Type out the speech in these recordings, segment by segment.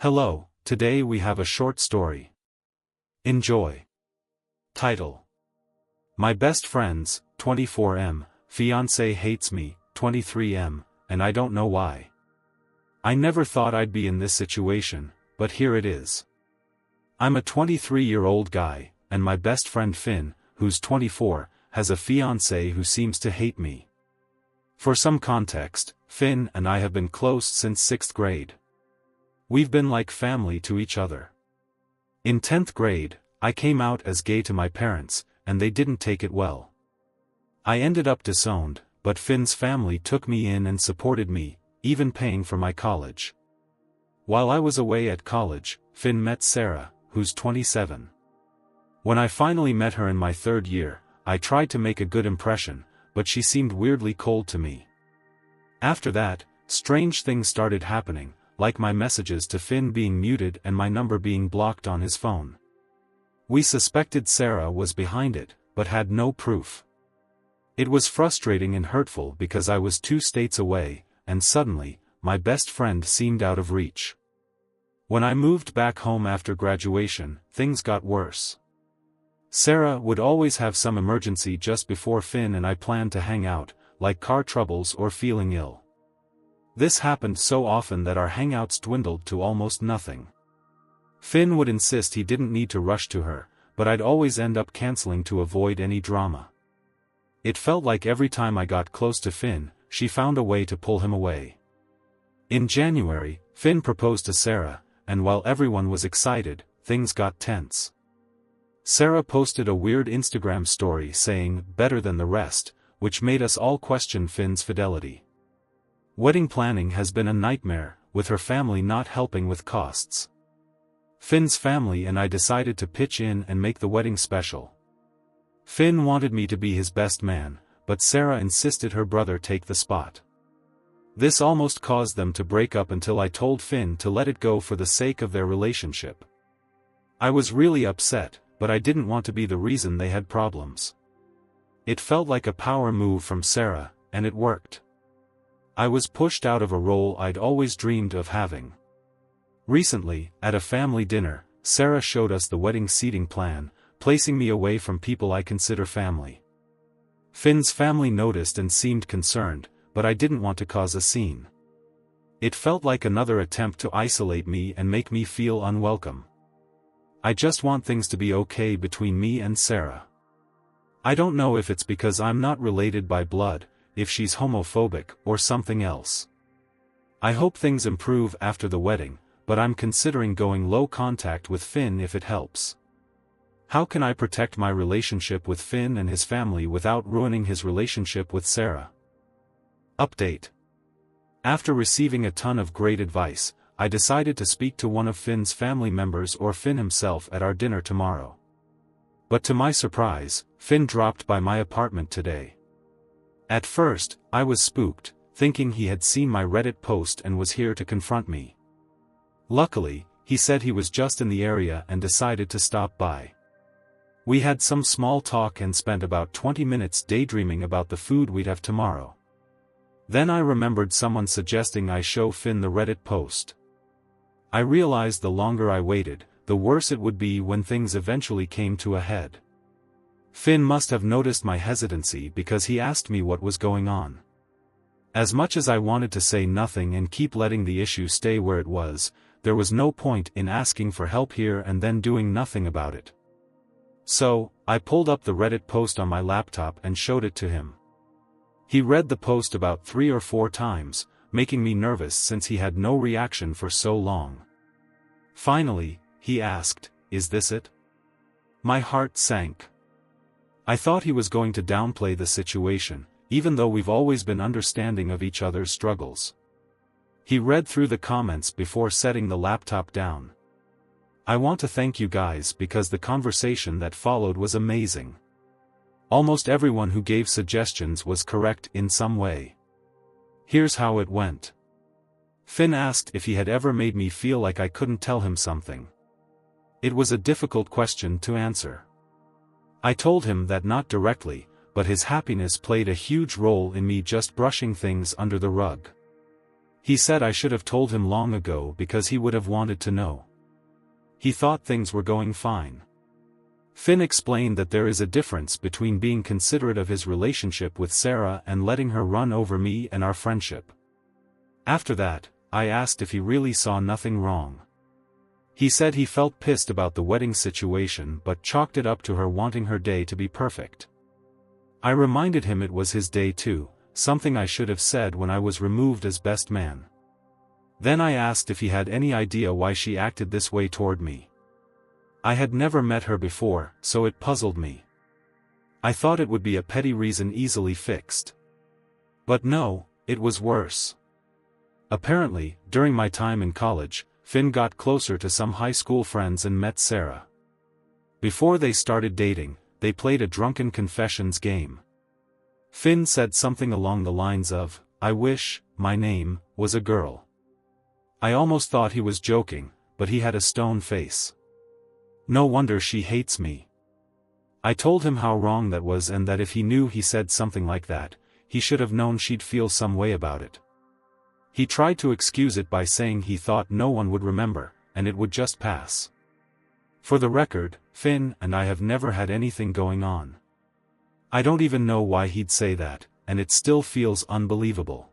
Hello, today we have a short story. Enjoy. Title: My best friends, 24M, fiancé hates me, 23M, and I don't know why. I never thought I'd be in this situation, but here it is. I'm a 23-year-old guy, and my best friend Finn, who's 24, has a fiancé who seems to hate me. For some context, Finn and I have been close since 6th grade. We've been like family to each other. In 10th grade, I came out as gay to my parents, and they didn't take it well. I ended up disowned, but Finn's family took me in and supported me, even paying for my college. While I was away at college, Finn met Sarah, who's 27. When I finally met her in my 3rd year, I tried to make a good impression, but she seemed weirdly cold to me. After that, strange things started happening, like my messages to Finn being muted and my number being blocked on his phone. We suspected Sarah was behind it, but had no proof. It was frustrating and hurtful because I was 2 states away, and suddenly, my best friend seemed out of reach. When I moved back home after graduation, things got worse. Sarah would always have some emergency just before Finn and I planned to hang out, like car troubles or feeling ill. This happened so often that our hangouts dwindled to almost nothing. Finn would insist he didn't need to rush to her, but I'd always end up canceling to avoid any drama. It felt like every time I got close to Finn, she found a way to pull him away. In January, Finn proposed to Sarah, and while everyone was excited, things got tense. Sarah posted a weird Instagram story saying, "better than the rest," which made us all question Finn's fidelity. Wedding planning has been a nightmare, with her family not helping with costs. Finn's family and I decided to pitch in and make the wedding special. Finn wanted me to be his best man, but Sarah insisted her brother take the spot. This almost caused them to break up until I told Finn to let it go for the sake of their relationship. I was really upset, but I didn't want to be the reason they had problems. It felt like a power move from Sarah, and it worked. I was pushed out of a role I'd always dreamed of having. Recently, at a family dinner, Sarah showed us the wedding seating plan, placing me away from people I consider family. Finn's family noticed and seemed concerned, but I didn't want to cause a scene. It felt like another attempt to isolate me and make me feel unwelcome. I just want things to be okay between me and Sarah. I don't know if it's because I'm not related by blood, if she's homophobic, or something else. I hope things improve after the wedding, but I'm considering going low contact with Finn if it helps. How can I protect my relationship with Finn and his family without ruining his relationship with Sarah? Update. After receiving a ton of great advice, I decided to speak to one of Finn's family members or Finn himself at our dinner tomorrow. But to my surprise, Finn dropped by my apartment today. At first, I was spooked, thinking he had seen my Reddit post and was here to confront me. Luckily, he said he was just in the area and decided to stop by. We had some small talk and spent about 20 minutes daydreaming about the food we'd have tomorrow. Then I remembered someone suggesting I show Finn the Reddit post. I realized the longer I waited, the worse it would be when things eventually came to a head. Finn must have noticed my hesitancy because he asked me what was going on. As much as I wanted to say nothing and keep letting the issue stay where it was, there was no point in asking for help here and then doing nothing about it. So, I pulled up the Reddit post on my laptop and showed it to him. He read the post about 3 or 4 times, making me nervous since he had no reaction for so long. Finally, he asked, "Is this it?" My heart sank. I thought he was going to downplay the situation, even though we've always been understanding of each other's struggles. He read through the comments before setting the laptop down. I want to thank you guys because the conversation that followed was amazing. Almost everyone who gave suggestions was correct in some way. Here's how it went. Finn asked if he had ever made me feel like I couldn't tell him something. It was a difficult question to answer. I told him that not directly, but his happiness played a huge role in me just brushing things under the rug. He said I should have told him long ago because he would have wanted to know. He thought things were going fine. Finn explained that there is a difference between being considerate of his relationship with Sarah and letting her run over me and our friendship. After that, I asked if he really saw nothing wrong. He said he felt pissed about the wedding situation but chalked it up to her wanting her day to be perfect. I reminded him it was his day too, something I should have said when I was removed as best man. Then I asked if he had any idea why she acted this way toward me. I had never met her before, so it puzzled me. I thought it would be a petty reason easily fixed. But no, it was worse. Apparently, during my time in college, Finn got closer to some high school friends and met Sarah. Before they started dating, they played a drunken confessions game. Finn said something along the lines of, "I wish my name was a girl." I almost thought he was joking, but he had a stone face. No wonder she hates me. I told him how wrong that was and that if he knew he said something like that, he should have known she'd feel some way about it. He tried to excuse it by saying he thought no one would remember, and it would just pass. For the record, Finn and I have never had anything going on. I don't even know why he'd say that, and it still feels unbelievable.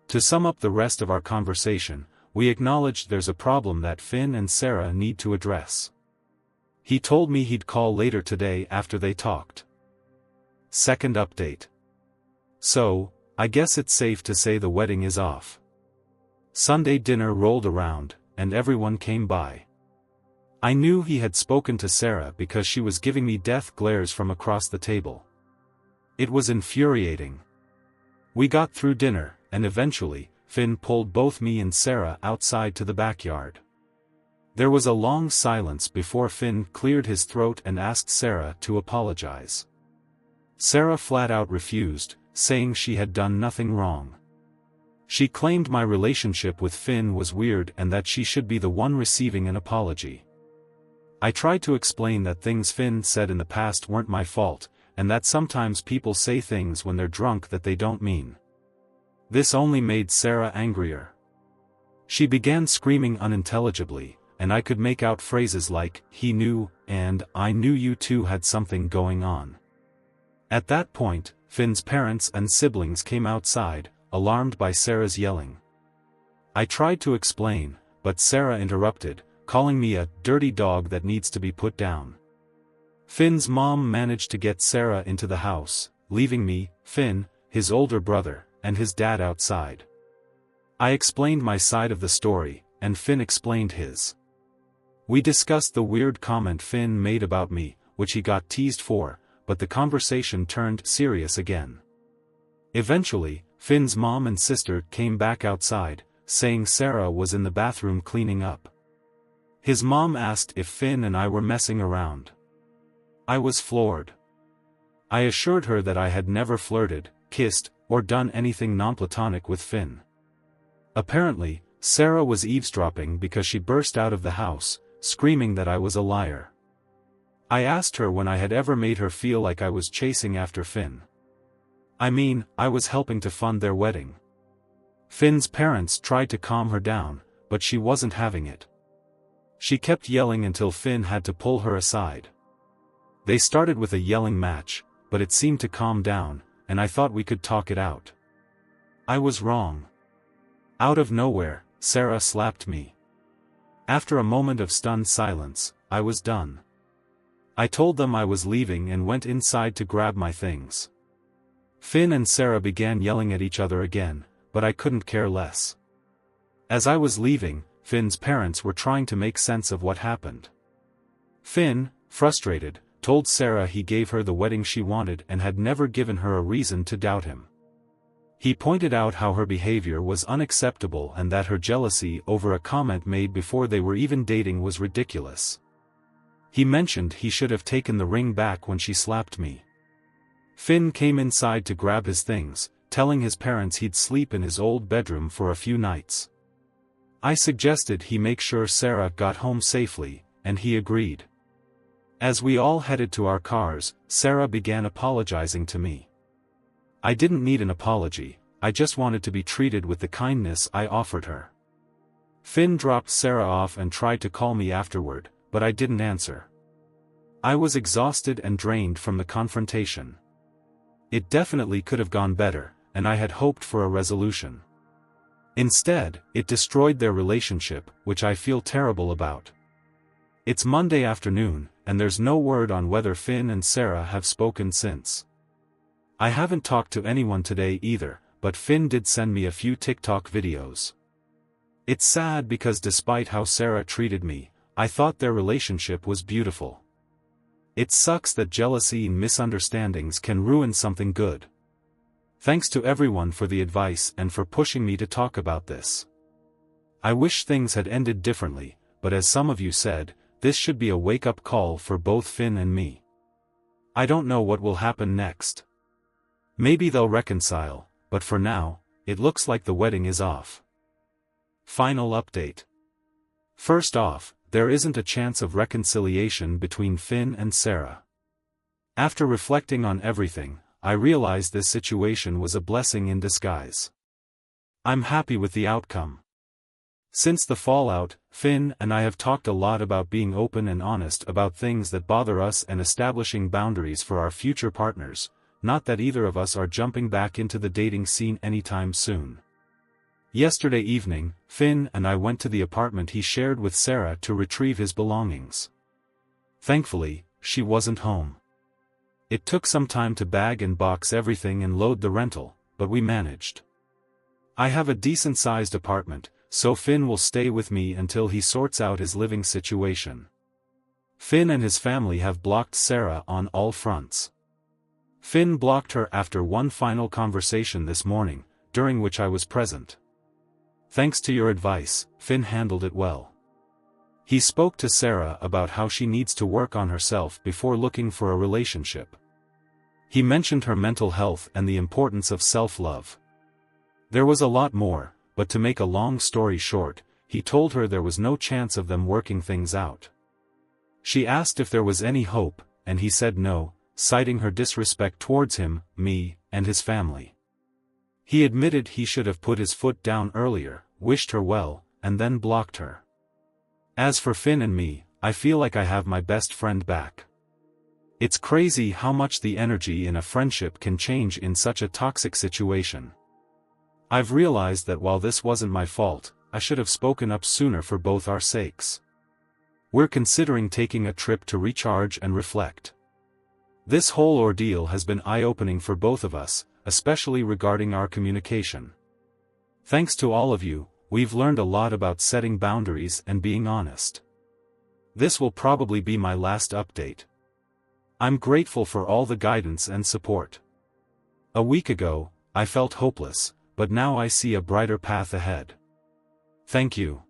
To sum up the rest of our conversation, we acknowledged there's a problem that Finn and Sarah need to address. He told me he'd call later today after they talked. Second update. So, I guess it's safe to say the wedding is off. Sunday dinner rolled around, and everyone came by. I knew he had spoken to Sarah because she was giving me death glares from across the table. It was infuriating. We got through dinner, and eventually, Finn pulled both me and Sarah outside to the backyard. There was a long silence before Finn cleared his throat and asked Sarah to apologize. Sarah flat out refused, saying she had done nothing wrong. She claimed my relationship with Finn was weird and that she should be the one receiving an apology. I tried to explain that things Finn said in the past weren't my fault, and that sometimes people say things when they're drunk that they don't mean. This only made Sarah angrier. She began screaming unintelligibly, and I could make out phrases like, "he knew," and "I knew you two had something going on." At that point, Finn's parents and siblings came outside, alarmed by Sarah's yelling. I tried to explain, but Sarah interrupted, calling me a dirty dog that needs to be put down. Finn's mom managed to get Sarah into the house, leaving me, Finn, his older brother, and his dad outside. I explained my side of the story, and Finn explained his. We discussed the weird comment Finn made about me, which he got teased for, but the conversation turned serious again. Eventually, Finn's mom and sister came back outside, saying Sarah was in the bathroom cleaning up. His mom asked if Finn and I were messing around. I was floored. I assured her that I had never flirted, kissed, or done anything non-platonic with Finn. Apparently, Sarah was eavesdropping because she burst out of the house, screaming that I was a liar. I asked her when I had ever made her feel like I was chasing after Finn. I mean, I was helping to fund their wedding. Finn's parents tried to calm her down, but she wasn't having it. She kept yelling until Finn had to pull her aside. They started with a yelling match, but it seemed to calm down, and I thought we could talk it out. I was wrong. Out of nowhere, Sarah slapped me. After a moment of stunned silence, I was done. I told them I was leaving and went inside to grab my things. Finn and Sarah began yelling at each other again, but I couldn't care less. As I was leaving, Finn's parents were trying to make sense of what happened. Finn, frustrated, told Sarah he gave her the wedding she wanted and had never given her a reason to doubt him. He pointed out how her behavior was unacceptable and that her jealousy over a comment made before they were even dating was ridiculous. He mentioned he should have taken the ring back when she slapped me. Finn came inside to grab his things, telling his parents he'd sleep in his old bedroom for a few nights. I suggested he make sure Sarah got home safely, and he agreed. As we all headed to our cars, Sarah began apologizing to me. I didn't need an apology, I just wanted to be treated with the kindness I offered her. Finn dropped Sarah off and tried to call me afterward, but I didn't answer. I was exhausted and drained from the confrontation. It definitely could have gone better, and I had hoped for a resolution. Instead, it destroyed their relationship, which I feel terrible about. It's Monday afternoon, and there's no word on whether Finn and Sarah have spoken since. I haven't talked to anyone today either, but Finn did send me a few TikTok videos. It's sad because despite how Sarah treated me, I thought their relationship was beautiful. It sucks that jealousy and misunderstandings can ruin something good. Thanks to everyone for the advice and for pushing me to talk about this. I wish things had ended differently, but as some of you said, this should be a wake-up call for both Finn and me. I don't know what will happen next. Maybe they'll reconcile, but for now, it looks like the wedding is off. Final update. First off, there isn't a chance of reconciliation between Finn and Sarah. After reflecting on everything, I realized this situation was a blessing in disguise. I'm happy with the outcome. Since the fallout, Finn and I have talked a lot about being open and honest about things that bother us and establishing boundaries for our future partners, not that either of us are jumping back into the dating scene anytime soon. Yesterday evening, Finn and I went to the apartment he shared with Sarah to retrieve his belongings. Thankfully, she wasn't home. It took some time to bag and box everything and load the rental, but we managed. I have a decent-sized apartment, so Finn will stay with me until he sorts out his living situation. Finn and his family have blocked Sarah on all fronts. Finn blocked her after one final conversation this morning, during which I was present. Thanks to your advice, Finn handled it well. He spoke to Sarah about how she needs to work on herself before looking for a relationship. He mentioned her mental health and the importance of self-love. There was a lot more, but to make a long story short, he told her there was no chance of them working things out. She asked if there was any hope, and he said no, citing her disrespect towards him, me, and his family. He admitted he should have put his foot down earlier, wished her well, and then blocked her. As for Finn and me, I feel like I have my best friend back. It's crazy how much the energy in a friendship can change in such a toxic situation. I've realized that while this wasn't my fault, I should have spoken up sooner for both our sakes. We're considering taking a trip to recharge and reflect. This whole ordeal has been eye-opening for both of us, especially regarding our communication. Thanks to all of you, we've learned a lot about setting boundaries and being honest. This will probably be my last update. I'm grateful for all the guidance and support. A week ago, I felt hopeless, but now I see a brighter path ahead. Thank you.